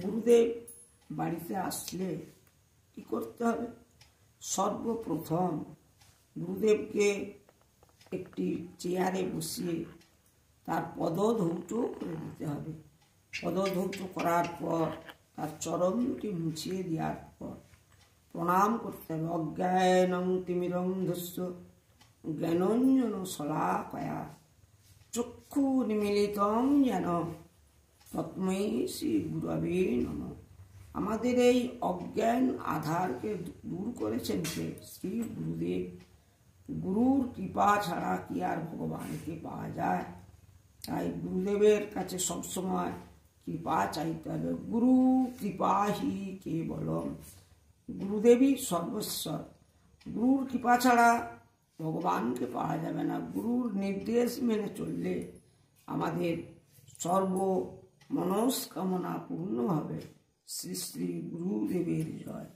গুরুদেব বাড়িতে আসলে কি করতে হবে? সর্বপ্রথম গুরুদেবকে একটি চেয়ারে বসিয়ে তার পদধৌত করে দিতে হবে। পদধৌত করার পর তার চরণ দুটি মুছিয়ে দেওয়ার পর প্রণাম করতে হবে। অজ্ঞানং তিমিরন্ধস্য জ্ঞানাঞ্জন শলাকয়া চক্ষুর্মিলিতং যেন তস্मै শ্রী গুরবে নমঃ। আমাদের এই অজ্ঞান আধারকে দূর করেছেন কে? শ্রী গুরুদেব। গুরুর কৃপা ছাড়া কি আর ভগবানকে পাওয়া যায়? তাই গুরুদেবের কাছে সবসময় কৃপা চাইতে হবে। গুরু কৃপাহি কেবলম। গুরুদেবই সর্বস্বর। গুরুর কৃপা ছাড়া ভগবানকে পাওয়া যাবে না। গুরুর নির্দেশ মেনে চললে আমাদের সর্ব মনস্কামনা পূর্ণ হবে। শ্রী শ্রী গুরুদেবের জয়।